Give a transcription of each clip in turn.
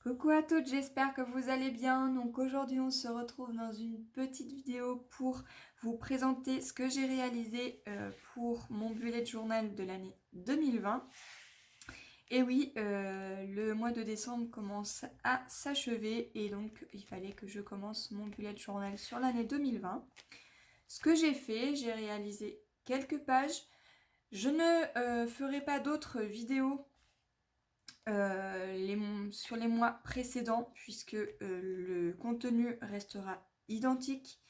Coucou à toutes, j'espère que vous allez bien. Donc aujourd'hui on se retrouve dans une petite vidéo pour vous présenter ce que j'ai réalisé pour mon bullet journal de l'année 2020. Et oui, le mois de décembre commence à s'achever et donc il fallait que je commence mon bullet journal sur l'année 2020. Ce que j'ai fait, j'ai réalisé quelques pages. Je ne ferai pas d'autres vidéos sur les mois précédents puisque le contenu restera identique.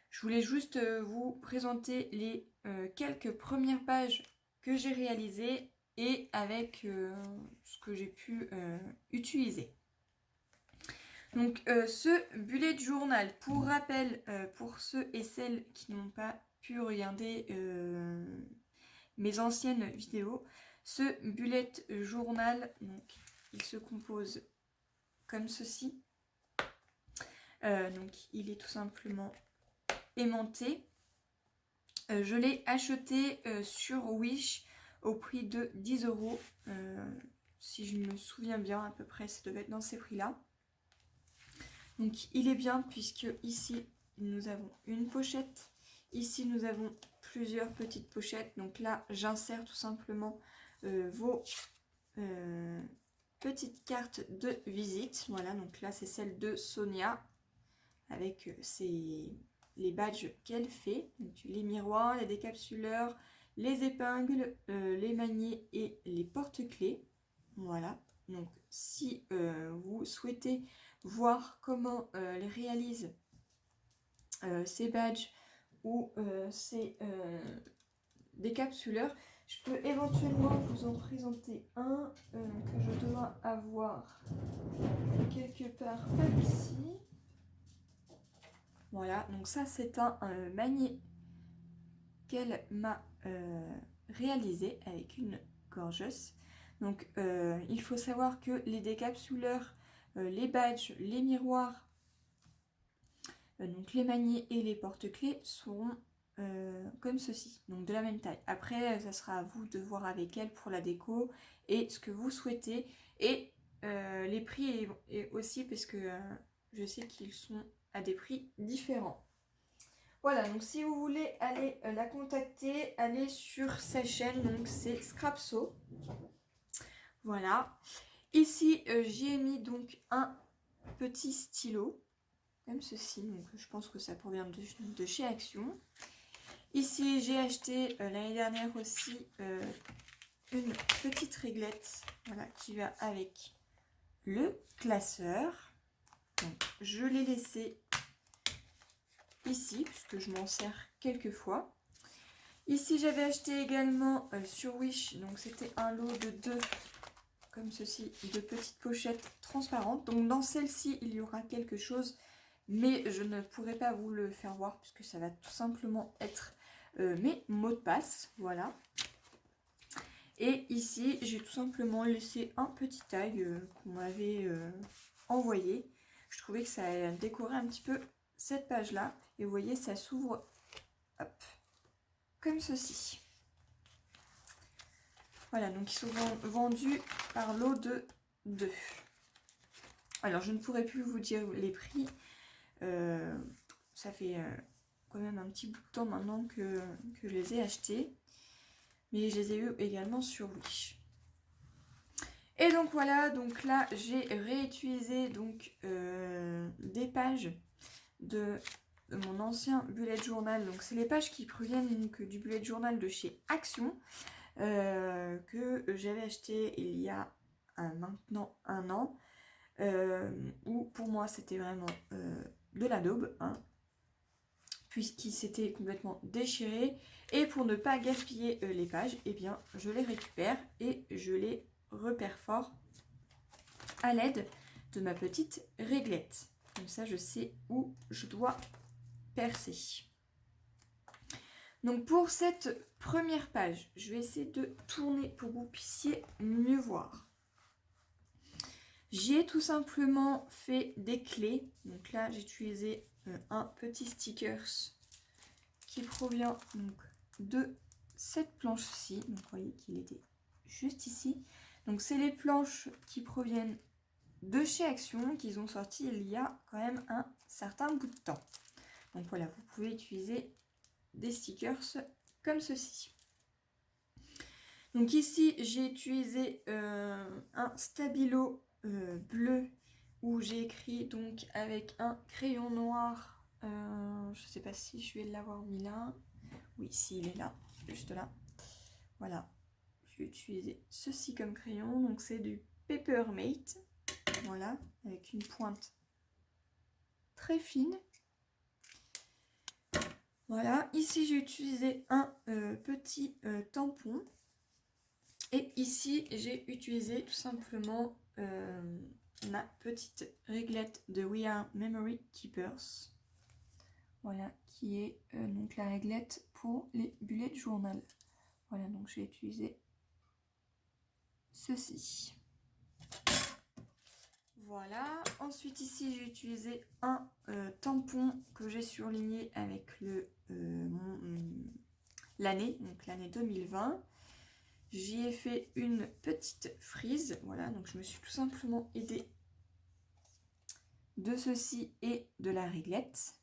Je voulais juste vous présenter les quelques premières pages que j'ai réalisées et avec ce que j'ai pu utiliser. Donc ce bullet journal, pour rappel, pour ceux et celles qui n'ont pas pu regarder mes anciennes vidéos, ce bullet journal, donc, il se compose comme ceci. Donc il est tout simplement aimanté. Je l'ai acheté sur Wish au prix de 10 €. Si je me souviens bien, à peu près, ça devait être dans ces prix-là. Donc il est bien puisque ici, nous avons une pochette. Ici, nous avons plusieurs petites pochettes. Donc là, j'insère tout simplement vos petites cartes de visite. Voilà, donc là, c'est celle de Sonia avec les badges qu'elle fait. Donc, les miroirs, les décapsuleurs, les épingles, les maniets et les porte-clés. Voilà, donc si vous souhaitez voir comment elle réalise ces badges ou ces décapsuleurs, je peux éventuellement vous en présenter un que je dois avoir quelque part par ici. Voilà, donc ça c'est un manier qu'elle m'a réalisé avec une gorgeuse. Donc il faut savoir que les décapsuleurs, les badges, les miroirs, donc les maniers et les porte-clés seront comme ceci, donc de la même taille. Après, ça sera à vous de voir avec elle pour la déco et ce que vous souhaitez. Et les prix aussi, parce que je sais qu'ils sont à des prix différents. Voilà, donc si vous voulez aller la contacter, allez sur sa chaîne, donc c'est Scrapso. Voilà. Ici, j'y ai mis donc un petit stylo, comme ceci, donc je pense que ça provient de chez Action. Ici, j'ai acheté l'année dernière aussi une petite réglette, voilà, qui va avec le classeur. Donc, je l'ai laissé ici, puisque je m'en sers quelques fois. Ici, j'avais acheté également sur Wish, donc c'était un lot de 2, comme ceci, de petites pochettes transparentes. Donc dans celle-ci, il y aura quelque chose, mais je ne pourrai pas vous le faire voir, puisque ça va tout simplement être mes mots de passe, voilà. Et ici, j'ai tout simplement laissé un petit tag qu'on m'avait envoyé. Je trouvais que ça décorait un petit peu cette page-là. Et vous voyez, ça s'ouvre, hop, comme ceci. Voilà, donc ils sont vendus par lot de 2. Alors, je ne pourrais plus vous dire les prix. Ça fait quand même un petit bout de temps maintenant que je les ai achetés. Mais je les ai eus également sur Wish. Et donc voilà, donc là j'ai réutilisé donc des pages de mon ancien bullet journal. Donc c'est les pages qui proviennent donc, du bullet journal de chez Action que j'avais acheté il y a maintenant 1 an. Où pour moi c'était vraiment de la daube, hein, puisqu'il s'était complètement déchiré. Et pour ne pas gaspiller les pages, eh bien je les récupère et je les reperfore à l'aide de ma petite réglette. Comme ça, je sais où je dois percer. Donc pour cette première page, je vais essayer de tourner pour que vous puissiez mieux voir. J'ai tout simplement fait des clés. Donc là, j'ai utilisé un petit stickers qui provient donc de cette planche-ci. Donc vous voyez qu'il était juste ici. Donc c'est les planches qui proviennent de chez Action qu'ils ont sorti il y a quand même un certain bout de temps. Donc voilà, vous pouvez utiliser des stickers comme ceci. Donc ici, j'ai utilisé un stabilo bleu où j'ai écrit donc avec un crayon noir. Je ne sais pas si je vais l'avoir mis là. Oui, si, il est là, juste là. Voilà, j'ai utilisé ceci comme crayon. Donc c'est du Papermate. Voilà, avec une pointe très fine. Voilà, ici j'ai utilisé un petit tampon. Et ici j'ai utilisé tout simplement ma petite réglette de We Are Memory Keepers. Voilà, qui est donc la réglette pour les bullet journal. Voilà, donc j'ai utilisé ceci. Voilà, ensuite ici j'ai utilisé un tampon que j'ai surligné avec l'année, donc l'année 2020. J'y ai fait une petite frise, voilà, donc je me suis tout simplement aidée de ceci et de la réglette.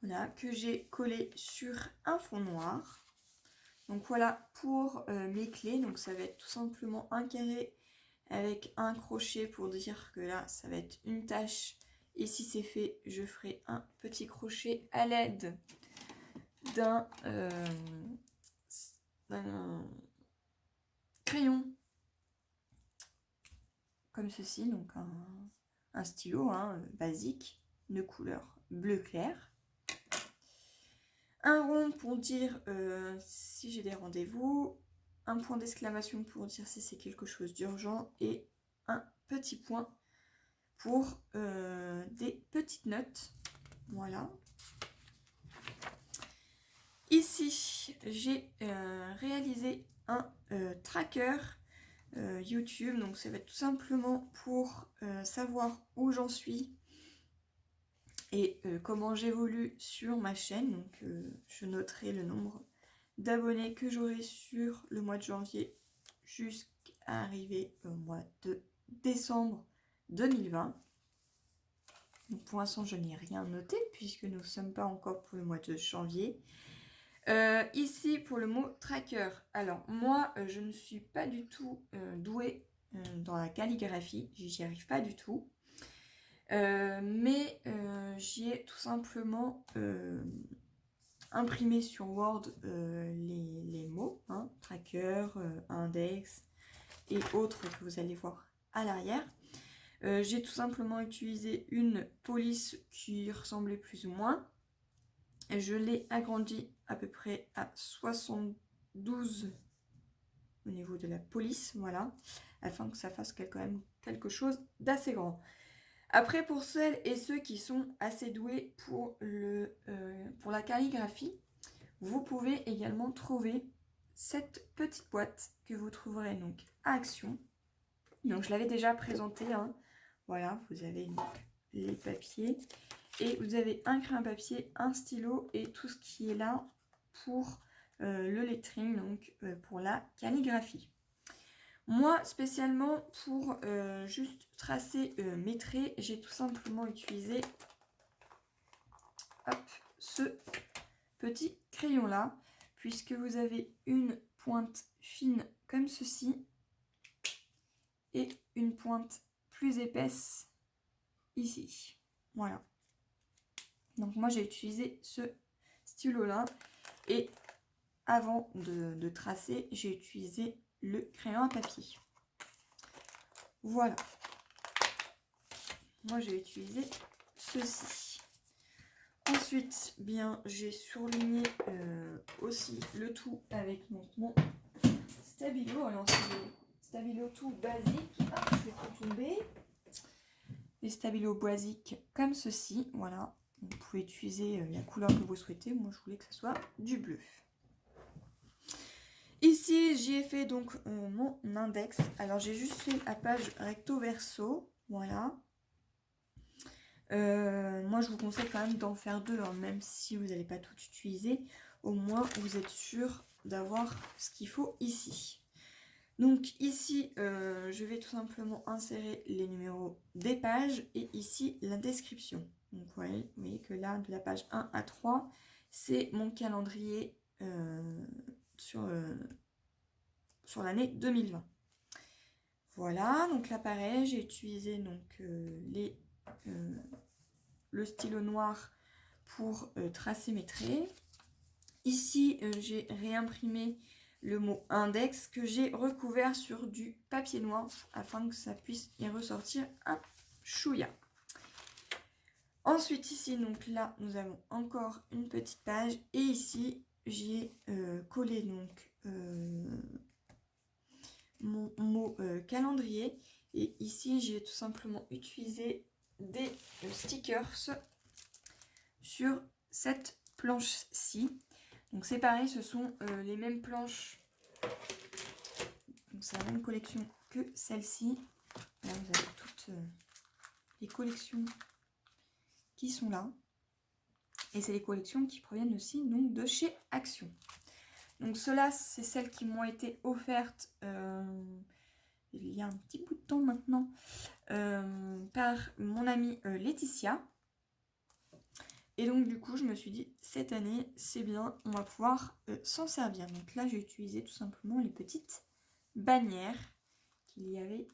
Voilà, que j'ai collé sur un fond noir. Donc voilà pour mes clés, donc ça va être tout simplement un carré avec un crochet pour dire que là ça va être une tache. Et si c'est fait, je ferai un petit crochet à l'aide d'un crayon comme ceci, donc un stylo basique de couleur bleu clair. Un rond pour dire si j'ai des rendez-vous, un point d'exclamation pour dire si c'est quelque chose d'urgent et un petit point pour des petites notes. Voilà. Ici, j'ai réalisé un tracker YouTube, donc ça va être tout simplement pour savoir où j'en suis et comment j'évolue sur ma chaîne. Donc je noterai le nombre d'abonnés que j'aurai sur le mois de janvier jusqu'à arriver au mois de décembre 2020. Donc pour l'instant je n'ai rien noté puisque nous ne sommes pas encore pour le mois de janvier. Ici pour le mot tracker, alors moi je ne suis pas du tout douée dans la calligraphie, j'y arrive pas du tout, mais j'y ai tout simplement imprimé sur Word les mots, tracker, index et autres que vous allez voir à l'arrière. J'ai tout simplement utilisé une police qui ressemblait plus ou moins. Je l'ai agrandi à peu près à 72 au niveau de la police, voilà, afin que ça fasse quand même quelque chose d'assez grand. Après, pour celles et ceux qui sont assez doués pour la calligraphie, vous pouvez également trouver cette petite boîte que vous trouverez donc à Action. Donc je l'avais déjà présentée, voilà, vous avez donc les papiers. Et vous avez un crayon à papier, un stylo et tout ce qui est là pour le lettering, donc pour la calligraphie. Moi, spécialement pour juste tracer mes traits, j'ai tout simplement utilisé ce petit crayon là, puisque vous avez une pointe fine comme ceci et une pointe plus épaisse ici. Voilà. Donc moi j'ai utilisé ce stylo là et avant de tracer j'ai utilisé le crayon à papier. Voilà. Moi j'ai utilisé ceci. Ensuite bien j'ai surligné aussi le tout avec mon stabilo. Alors c'est des stabilos tout basiques. Ah, je vais tout tomber. Les stabilos basiques comme ceci. Voilà. Vous pouvez utiliser la couleur que vous souhaitez. Moi, je voulais que ce soit du bleu. Ici, j'y ai fait donc mon index. Alors, j'ai juste fait la page recto verso. Voilà. Moi, je vous conseille quand même d'en faire deux, même si vous n'allez pas tout utiliser. Au moins, vous êtes sûr d'avoir ce qu'il faut ici. Donc ici, je vais tout simplement insérer les numéros des pages et ici la description. Donc vous voyez que là, de la page 1 à 3, c'est mon calendrier sur l'année 2020. Voilà, donc là pareil, j'ai utilisé donc, le stylo noir pour tracer mes traits. Ici, j'ai réimprimé le mot index que j'ai recouvert sur du papier noir afin que ça puisse y ressortir un chouïa. Ensuite ici, donc là, nous avons encore une petite page et ici, j'ai collé donc mon mot calendrier et ici, j'ai tout simplement utilisé des stickers sur cette planche-ci. Donc c'est pareil, ce sont les mêmes planches, donc c'est la même collection que celle-ci. Là vous avez toutes les collections qui sont là. Et c'est les collections qui proviennent aussi donc, de chez Action. Donc ceux-là, c'est celles qui m'ont été offertes il y a un petit bout de temps maintenant par mon amie Laetitia. Et donc du coup je me suis dit cette année c'est bien, on va pouvoir s'en servir. Donc là j'ai utilisé tout simplement les petites bannières qu'il y avait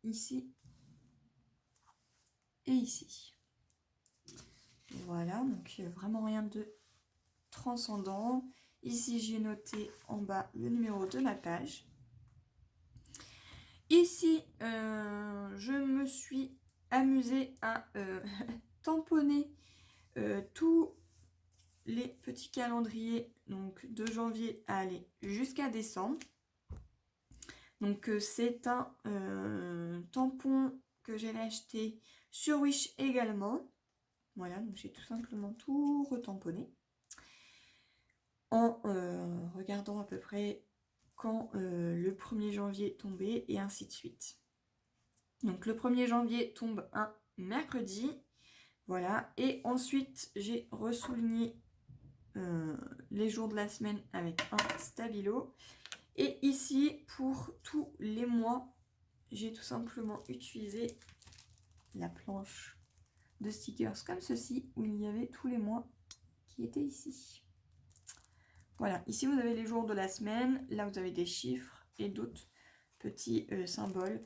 ici et ici. Voilà, donc vraiment rien de transcendant. Ici j'ai noté en bas le numéro de ma page. Ici je me suis amusée à tamponner tous les petits calendriers donc de janvier à aller jusqu'à décembre. Donc c'est un tampon que j'ai acheté sur Wish également. Voilà, donc j'ai tout simplement tout retamponné en regardant à peu près quand le 1er janvier tombait et ainsi de suite. Donc le 1er janvier tombe un mercredi. Voilà, et ensuite j'ai ressouligné les jours de la semaine avec un stabilo. Et ici, pour tous les mois, j'ai tout simplement utilisé la planche de stickers comme ceci, où il y avait tous les mois qui étaient ici. Voilà, ici vous avez les jours de la semaine, là vous avez des chiffres et d'autres petits symboles.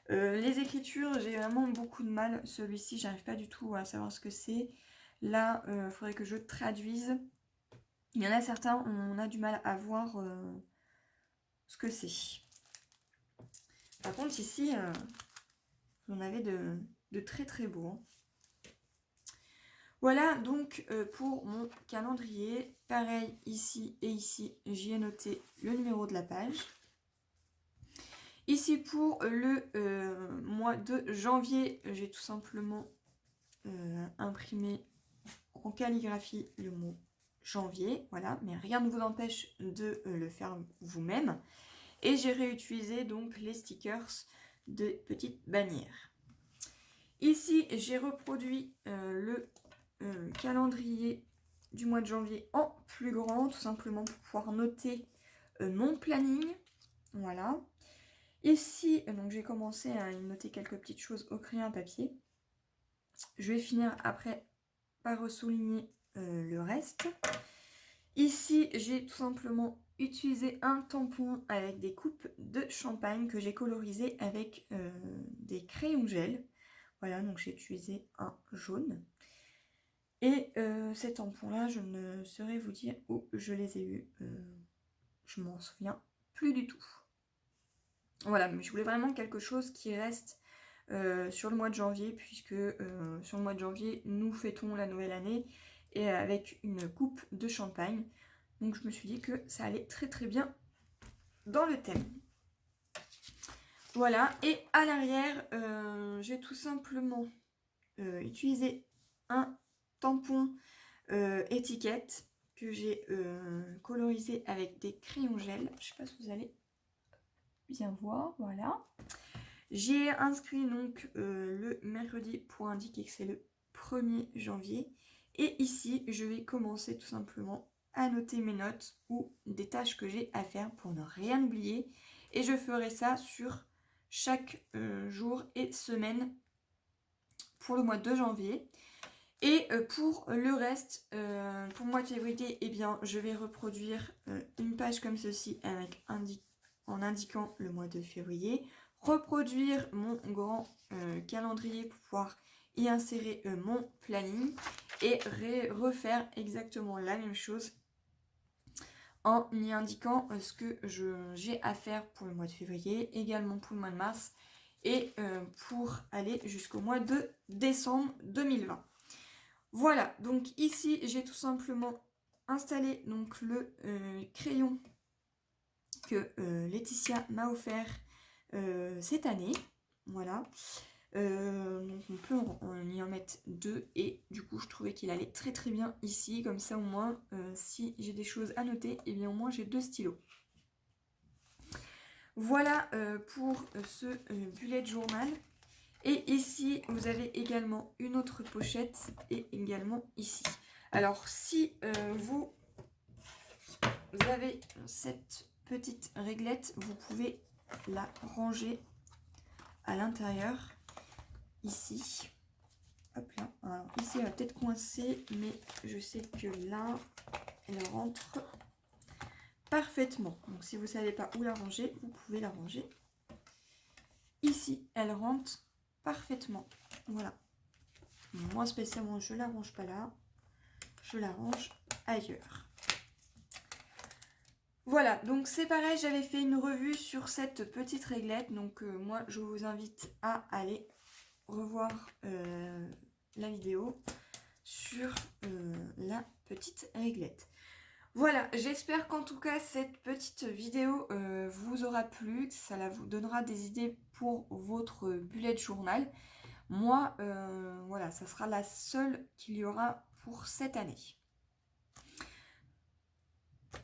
Les écritures, j'ai vraiment beaucoup de mal. Celui-ci, j'arrive pas du tout à savoir ce que c'est. Là, il faudrait que je traduise. Il y en a certains, on a du mal à voir ce que c'est. Par contre, ici, vous en avez de très très beaux. Hein. Voilà donc pour mon calendrier. Pareil, ici et ici, j'y ai noté le numéro de la page. Ici, pour le mois de janvier, j'ai tout simplement imprimé en calligraphie le mot janvier. Voilà, mais rien ne vous empêche de le faire vous-même. Et j'ai réutilisé donc les stickers de petites bannières. Ici, j'ai reproduit le calendrier du mois de janvier en plus grand, tout simplement pour pouvoir noter mon planning. Voilà. Ici, donc j'ai commencé à noter quelques petites choses au crayon à papier. Je vais finir après par ressouligner le reste. Ici, j'ai tout simplement utilisé un tampon avec des coupes de champagne que j'ai colorisé avec des crayons gel. Voilà, donc j'ai utilisé un jaune. Et ces tampons-là, je ne saurais vous dire où je les ai eus. Je m'en souviens plus du tout. Voilà, mais je voulais vraiment quelque chose qui reste sur le mois de janvier, puisque sur le mois de janvier, nous fêtons la nouvelle année et avec une coupe de champagne. Donc je me suis dit que ça allait très très bien dans le thème. Voilà, et à l'arrière, j'ai tout simplement utilisé un tampon étiquette que j'ai colorisé avec des crayons gel. Je ne sais pas si vous allez bien voir, voilà. J'ai inscrit donc le mercredi pour indiquer que c'est le 1er janvier. Et ici, je vais commencer tout simplement à noter mes notes ou des tâches que j'ai à faire pour ne rien oublier Et je ferai ça sur chaque jour et semaine pour le mois de janvier. Et pour le reste, pour le mois de février, eh bien, je vais reproduire une page comme ceci avec en indiquant le mois de février. Reproduire mon grand calendrier pour pouvoir y insérer mon planning. Et refaire exactement la même chose en y indiquant ce que j'ai à faire pour le mois de février, également pour le mois de mars et pour aller jusqu'au mois de décembre 2020. Voilà, donc ici j'ai tout simplement installé donc le crayon que Laetitia m'a offert cette année. Voilà. Donc on peut y en mettre 2 et du coup je trouvais qu'il allait très très bien ici, comme ça au moins si j'ai des choses à noter, et bien au moins j'ai 2 stylos. Voilà pour ce bullet journal. Et ici vous avez également une autre pochette et également ici. Alors si vous avez cette petite réglette, vous pouvez la ranger à l'intérieur. Ici, hop là, alors ici elle va peut-être coincer, mais je sais que là elle rentre parfaitement. Donc si vous ne savez pas où la ranger, vous pouvez la ranger ici, elle rentre parfaitement. Voilà, moi spécialement je la range pas là, je la range ailleurs. Voilà, donc c'est pareil, j'avais fait une revue sur cette petite réglette, donc moi je vous invite à aller revoir la vidéo sur la petite réglette. Voilà, j'espère qu'en tout cas cette petite vidéo vous aura plu, ça vous donnera des idées pour votre bullet journal. Moi, voilà, ça sera la seule qu'il y aura pour cette année.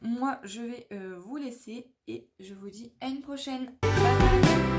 Moi, je vais vous laisser et je vous dis à une prochaine. Bye bye.